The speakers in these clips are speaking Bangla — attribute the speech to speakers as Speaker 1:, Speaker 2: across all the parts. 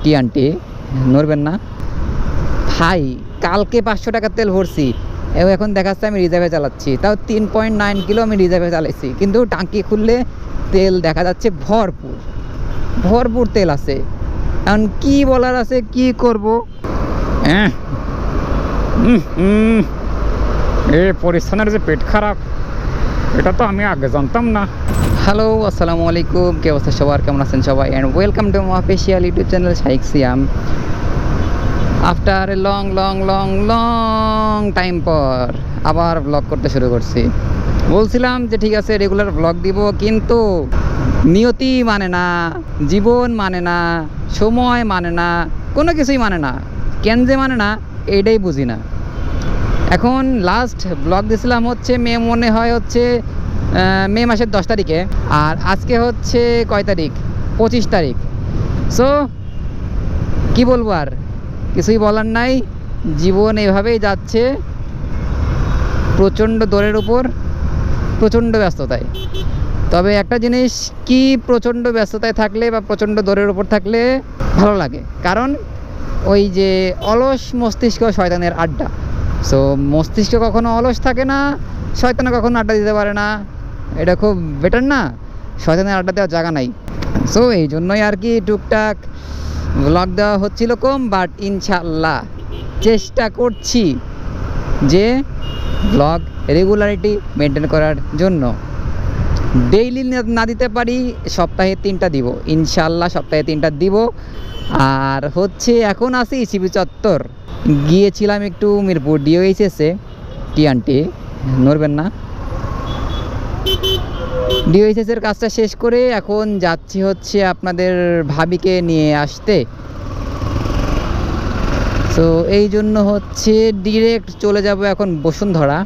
Speaker 1: টি আন্টি নড়বেন না ভাই। কালকে 500 টাকার তেল ভরছি এবং এখন দেখাচ্ছে আমি রিজার্ভে চালাচ্ছি, তাও 3.9 কিলো আমি রিজার্ভে চালাইছি, কিন্তু টাঙ্কি খুললে তেল দেখা যাচ্ছে ভরপুর ভরপুর তেল আছে। এখন কি বলার আছে, কি করব।
Speaker 2: এ পরিস্থানের যে পেট খারাপ, এটা তো আমি আগে জানতাম না।
Speaker 1: হ্যালো, আসসালামু আলাইকুম, কে অবস্থা সবার, কেমন আছেন সবাই? And welcome to my official YouTube channel Shaikh Siam. After a long long long long time পর আবার ব্লগ করতে শুরু করছি। বলছিলাম যে ঠিক আছে রেগুলার ব্লগ দিব, কিন্তু নিয়তি মানে না, জীবন মানে না, সময় মানে না, কোনো কিছুই মানে না। কেন যে মানে না এইটাই বুঝি না। এখন লাস্ট ব্লগ দিয়েছিলাম হচ্ছে মনে হয় হচ্ছে মে মাসের 10 তারিখে, আর আজকে হচ্ছে কয় তারিখ? 25 তারিখ। সো কি বলবো, আর কিছুই বলার নাই। জীবন এভাবেই যাচ্ছে, প্রচণ্ড দৌড়ের উপর, প্রচণ্ড ব্যস্ততায়। তবে একটা জিনিস কি, প্রচণ্ড ব্যস্ততায় থাকলে বা প্রচণ্ড দৌড়ের উপর থাকলে ভালো লাগে, কারণ ওই যে অলস মস্তিষ্ক শয়তানের আড্ডা। সো মস্তিষ্ক কখনো অলস থাকে না, শয়তানে কখনো আড্ডা দিতে পারে না। এটা খুব বেটার না, শয়তানের আড্ডা দেওয়ার জায়গা নাই। সো এই জন্যই আর কি টুকটাক ব্লগ দেওয়া হচ্ছিল কম, বাট ইনশাল্লাহ চেষ্টা করছি যে ব্লগ রেগুলারিটি মেনটেন করার জন্য। ডেইলি না দিতে পারি, সপ্তাহে 3টা দিব ইনশাল্লাহ, সপ্তাহে 3টা দিব। আর হচ্ছে এখন আছি সিবি চত্বর, গিয়েছিলাম একটু মিরপুর ডিওএইচএসে। টি আন্টি নড়বেন না। ডিওএইচএসের কাজটা শেষ করে এখন যাচ্ছি হচ্ছে আপনাদের ভাবিকে নিয়ে আসতে। তো এই জন্য হচ্ছে ডিরেক্ট চলে যাব এখন বসুন্ধরা।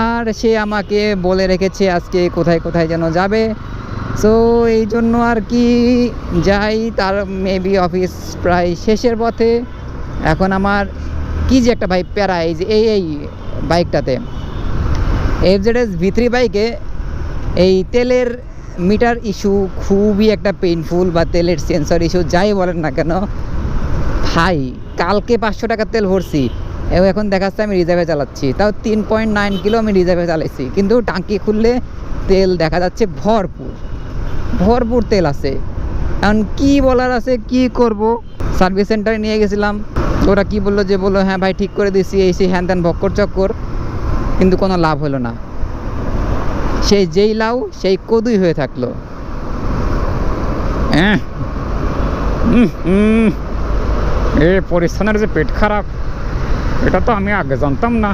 Speaker 1: আর সে আমাকে বলে রেখেছে আজকে কোথায় কোথায় যেন যাবে। সো এই জন্য আর কি যাই, তার মেবি অফিস প্রায় শেষের পথে। এখন আমার কি যে একটা ভাই প্যারা, এই যে এই বাইকটাতে FZS V3 বাইকে এই তেলের মিটার ইস্যু খুবই একটা পেইনফুল, বা তেলের সেন্সর ইস্যু যাই বলেন না কেন ভাই। কালকে 500 টাকার তেল ভরছি এবং এখন দেখাচ্ছে আমি রিজার্ভে চালাচ্ছি, তাও 3.9 কিলো আমি রিজার্ভে চালাইছি, কিন্তু টাঙ্কি খুললে তেল দেখা যাচ্ছে ভরপুর ভরপুর তেল আছে। এখন কি বলার আছে, কি করব। সার্ভিস সেন্টারে নিয়ে গেছিলাম, ওরা কি বললো, যে বললো হ্যাঁ ভাই ঠিক করে দিছি, এই সেই হ্যান ত্যান ভক্কর চক্কর, কিন্তু কোনো লাভ হলো না। সেই যেই লাউ সেই কদুই হয়ে থাকলো।
Speaker 2: এ পরিস্থানের যে পেট খারাপ, এটা তো আমি আগে জানতাম না।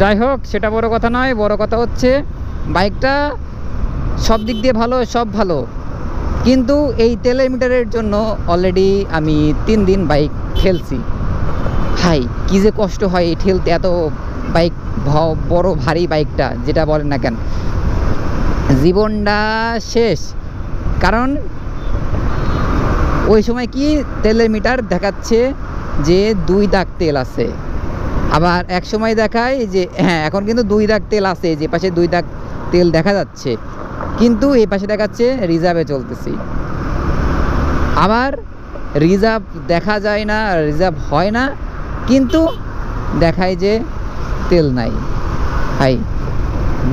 Speaker 1: যাই হোক, সেটা বড় কথা নয়, বড় কথা হচ্ছে বাইকটা সব দিক দিয়ে ভালো, সব ভালো, কিন্তু এই তেলের মিটারের জন্য অলরেডি আমি 3 দিন বাইক ঠেলছি। ভাই কী যে কষ্ট হয় এই ঠেলতে, এত বাইক বড় ভারী বাইকটা যেটা বলেন না কেন, জীবনটা শেষ। কারণ ওই সময় কি তেলের মিটার দেখাচ্ছে যে 2 দাগ তেল আছে, আবার এক সময় দেখায় যে হ্যাঁ এখন কিন্তু 2 দাগ তেল আছে, যে পাশে 2 দাগ তেল দেখা যাচ্ছে, কিন্তু এই পাশে দেখাচ্ছে রিজার্ভে চলতেছি। আবার রিজার্ভ দেখা যায় না, রিজার্ভ হয় না, কিন্তু দেখায় যে তেল নাই। ভাই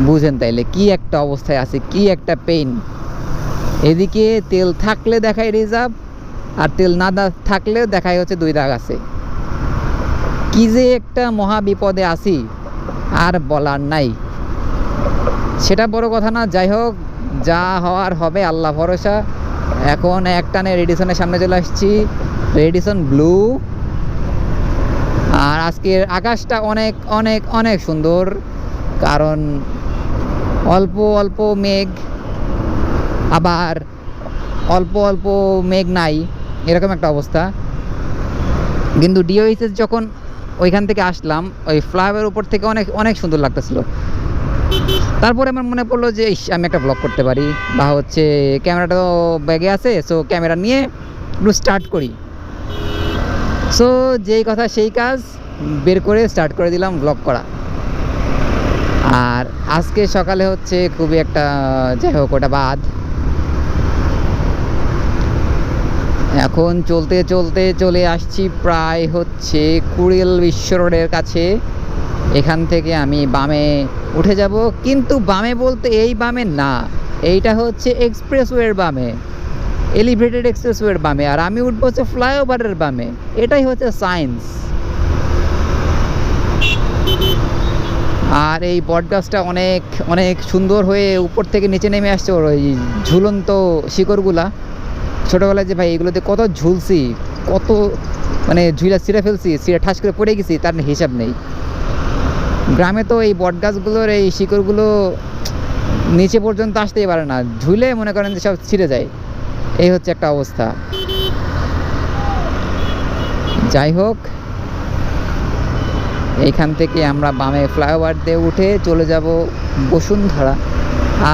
Speaker 1: বুঝেন তাইলে কি একটা অবস্থায় আছে, কি একটা পেইন। এদিকে তেল থাকলে দেখায় রিজার্ভ, আর তেল না থাকলে দেখায় হচ্ছে 2 দাগ আছে। কি যে একটা মহা বিপদে আছি, আর বলার নাই। সেটা বড় কথা না, যাই হোক যা হওয়ার হবে, আল্লাহ ভরসা। এখন একটানে রেডিসনের সামনে চলে আসছি, রেডিসন ব্লু। আর আজকের আকাশটা অনেক অনেক অনেক সুন্দর, কারণ অল্প অল্প মেঘ, আবার অল্প অল্প মেঘ নাই, এরকম একটা অবস্থা। কিন্তু ডিওএইচএস যখন ওইখান থেকে আসলাম, ওই ফ্লাইওভারের উপর থেকে অনেক অনেক সুন্দর লাগতেছিল। তারপরে আমার মনে পড়লো যে আমি একটা ব্লগ করতে পারি, বা হচ্ছে ক্যামেরাটা তো ব্যাগে আছে, সো ক্যামেরা নিয়ে একটু স্টার্ট করি। সো যেই কথা সেই কাজ, বের করে স্টার্ট করে দিলাম ব্লগ করা। আর আজকে সকালে হচ্ছে খুবই একটা, যাই হোক ওটা বাদ, এখন চলতে চলতে চলে আসছি প্রায় হচ্ছে কুড়িল বিশ্ব রোডের কাছে। এখান থেকে আমি বামে উঠে যাব, কিন্তু বামে বলতে এই বামে না, এইটা হচ্ছে এক্সপ্রেসওয়ের বামে, এলিভেটেড এক্সপ্রেসওয়ের বামে, আর আমি উঠবো হচ্ছে ফ্লাইওভারের বামে। এটাই হচ্ছে সায়েন্স। আর এই বটগাছটা অনেক অনেক সুন্দর হয়ে উপর থেকে নিচে নেমে আসছে, ওর ওই ঝুলন্ত শিকড়গুলা। ছোটোবেলায় যে ভাই এগুলোতে কত ঝুলছি, কত মানে ঝুলা ছিঁড়ে ফেলছি, ছিঁড়ে ঠাস করে পড়ে গেছি, তার হিসাব নেই। গ্রামে তো এই বটগাছগুলোর এই শিকড়গুলো নিচে পর্যন্ত আসতেই পারে না, ঝুলে মনে করেন যে সব ছিঁড়ে যায়। এই হচ্ছে একটা অবস্থা। যাই হোক, এইখান থেকে আমরা বামে ফ্লাইওভার দিয়ে উঠে চলে যাব বসুন্ধরা।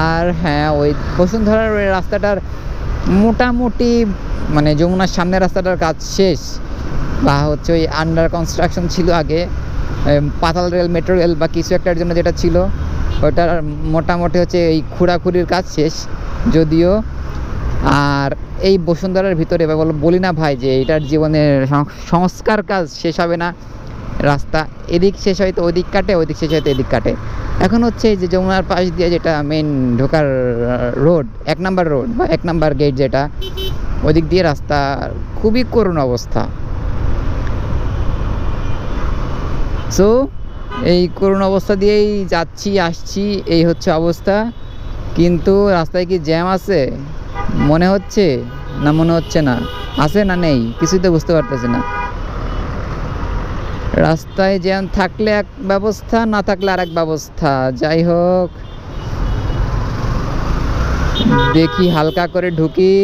Speaker 1: আর হ্যাঁ, ওই বসুন্ধরার ওই রাস্তাটার মোটামুটি মানে যমুনার সামনের রাস্তাটার কাজ শেষ, বা হচ্ছে ওই আন্ডার কনস্ট্রাকশন ছিল আগে, পাতাল রেল, মেট্রো রেল বা কিছু একটার জন্য যেটা ছিল, ওটার মোটামুটি হচ্ছে এই খুঁড়াখুড়ির কাজ শেষ যদিও। আর এই বসুন্ধরার ভিতরে বলি না ভাই যে এটার জীবনের সংস্কার কাজ শেষ হবে না। রাস্তা এদিক শেষ হয়তো ওদিক কাটে, ওদিক শেষ হয়তো এদিক কাটে। এখন হচ্ছে এই যে যমুনার পাশ দিয়ে যেটা মেন ঢোকার রোড, 1 নম্বর রোড বা 1 নম্বর গেট যেটা, ওদিক দিয়ে রাস্তা খুবই করুণ অবস্থা। সো এই করুণ অবস্থা দিয়েই যাচ্ছি আসছি, এই হচ্ছে অবস্থা। কিন্তু রাস্তায় কি জ্যাম আছে মনে হচ্ছে না, মনে হচ্ছে না, আছে না নেই, কিছুই তো বুঝতে পারতেছি না। রাস্তায় জ্যাম থাকলে এক ব্যবস্থা, না থাকলে আরেক ব্যবস্থা। যাই হোক, দেখি হালকা করে ঢুকি,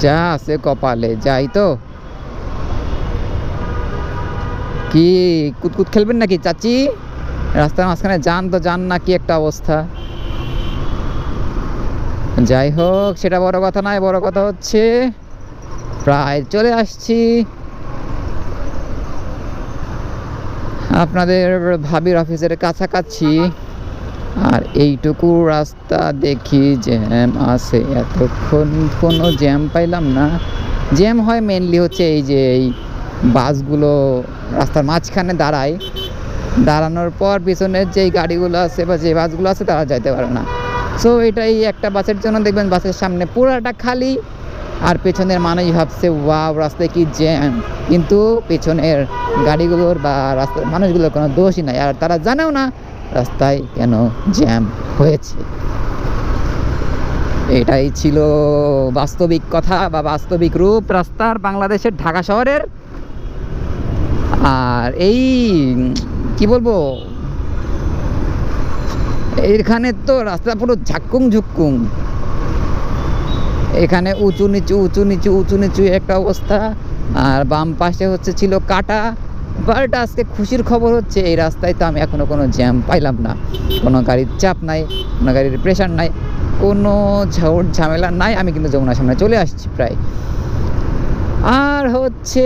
Speaker 1: যা আছে কপালে যাই। তো কি কুতকুত খেলবেন নাকি চাচি? রাস্তার মাঝখানে যান তো যান না, কি একটা অবস্থা। যাই হোক, সেটা বড় কথা নয়, বড় কথা হচ্ছে প্রায় চলে আসছি আপনাদের ভাবির অফিসের কাছাকাছি। আর এইটুকু রাস্তা দেখি জ্যাম আছে, এতক্ষণ কোনো জ্যাম পাইলাম না। জ্যাম হয় মেনলি হচ্ছে এই যে এই বাসগুলো রাস্তার মাঝখানে দাঁড়ায়, দাঁড়ানোর পর পিছনের যেই গাড়িগুলো আছে বা যে বাসগুলো আছে তারা যাইতে পারে না। সো এটাই একটা বাসের জন্য দেখবেন বাসের সামনে পুরাটা খালি, আর পেছনের মানুষ ভাবছে ওয়াও রাস্তায় কি জ্যাম, কিন্তু পেছনের গাড়িগুলোর বা রাস্তার মানুষগুলোর কোনো দোষই নাই, আর তারা জানেও না রাস্তায় কেন জ্যাম হয়েছে। এটাই ছিল বাস্তবিক কথা বা বাস্তবিক রূপ রাস্তার, বাংলাদেশের ঢাকা শহরের। আর এই কি বলবো, এখানে তো রাস্তা পুরো ঝাক্কুম ঝুক্কুম, এখানে উঁচু নিচু উঁচু নিচু উঁচু নিচু একটা অবস্থা। আর বাম পাশে হচ্ছে ছিল কাটা। বাট আজকে খুশির খবর হচ্ছে এই রাস্তায় তো আমি এখনও কোনো জ্যাম পাইলাম না, কোনো গাড়ির চাপ নাই, কোনো গাড়ির প্রেশার নাই, কোনো ঝড় ঝামেলা নাই। আমি কিন্তু যমুনার সামনে চলে আসছি প্রায়। আর হচ্ছে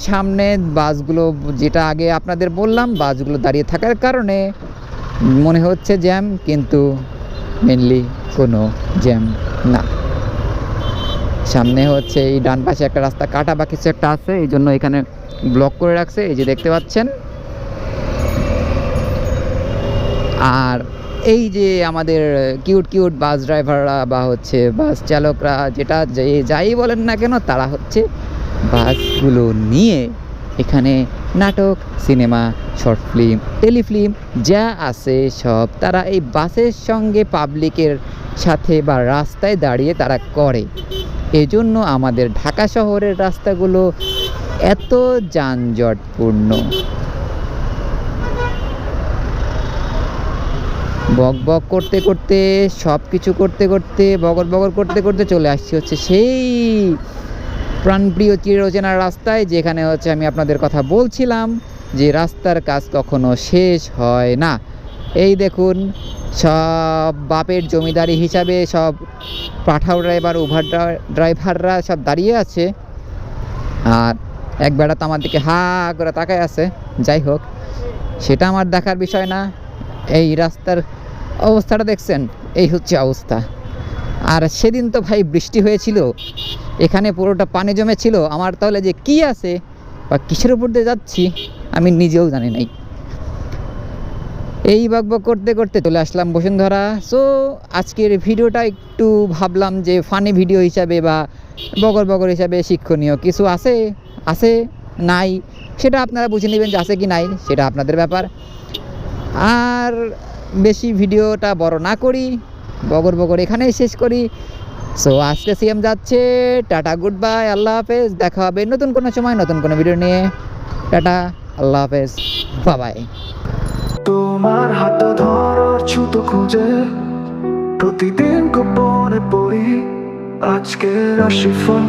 Speaker 1: সামনে বাসগুলো, যেটা আগে আপনাদের বললাম, বাসগুলো দাঁড়িয়ে থাকার কারণে মনে হচ্ছে জ্যাম, কিন্তু মেনলি কোনো জ্যাম না। সামনে হচ্ছে এই ডান পাশে একটা রাস্তা কাটা বা কিছু একটা আছে, এই জন্য এখানে ব্লক করে রাখছে, এই যে দেখতে পাচ্ছেন। আর এই যে আমাদের কিউট কিউট বাস ড্রাইভাররা বা হচ্ছে বাস চালকরা, যেটা যাই বলেন না কেন, তারা হচ্ছে বাসগুলো নিয়ে এখানে নাটক, সিনেমা, শর্ট ফিল্ম, টেলিফিল্ম যা আছে সব তারা এই বাসের সঙ্গে পাবলিকের সাথে বা রাস্তায় দাঁড়িয়ে তারা করে। এজন্য আমাদের ঢাকা শহরের রাস্তাগুলো এত যানজটপূর্ণ। বক বক করতে করতে, সব কিছু করতে করতে, বগর বগর করতে করতে চলে আসছি হচ্ছে সেই প্রাণপ্রিয় চিরচেনা রাস্তায়, যেখানে হচ্ছে আমি আপনাদের কথা বলছিলাম যে রাস্তার কাজ কখনো শেষ হয় না। এই দেখুন, সব বাপের জমিদারি হিসাবে সব পাঠাও ড্রাইভার, উভার ড্রাইভাররা সব দাঁড়িয়ে আছে, আর এক বেড়া তো আমার দিকে হা করে তাকায় আছে। যাই হোক, সেটা আমার দেখার বিষয় না। এই রাস্তার অবস্থাটা দেখছেন, এই হচ্ছে অবস্থা। আর সেদিন তো ভাই বৃষ্টি হয়েছিল, এখানে পুরোটা পানি জমেছিল। আমার তাহলে যে কি আছে বা কিসের উপর দিয়ে যাচ্ছি আমি নিজেও জানি নাই। এই বকবক করতে করতে চলে আসলাম বসুন্ধরা। সো আজকের ভিডিওটা একটু ভাবলাম যে ফানি ভিডিও হিসাবে বা বগর বগর হিসাবে শিক্ষণীয় কিছু আছে আছে নাই সেটা আপনারা বুঝে নেবেন যে আছে কি নাই, সেটা আপনাদের ব্যাপার। আর বেশি ভিডিওটা বড় না করি, বগর বগর এখানেই শেষ করি। সো আজকে সিএম যাচ্ছে, টাটা, গুড বাই, আল্লাহ হাফেজ। দেখা হবে নতুন কোনো সময় নতুন কোনো ভিডিও নিয়ে। টাটা, আল্লাহ হাফেজ, বাবাই।
Speaker 3: তোমার হাত ধরার ছুতো খুঁজে প্রতিদিন গোপনে পড়ি আজকের রাশিফল।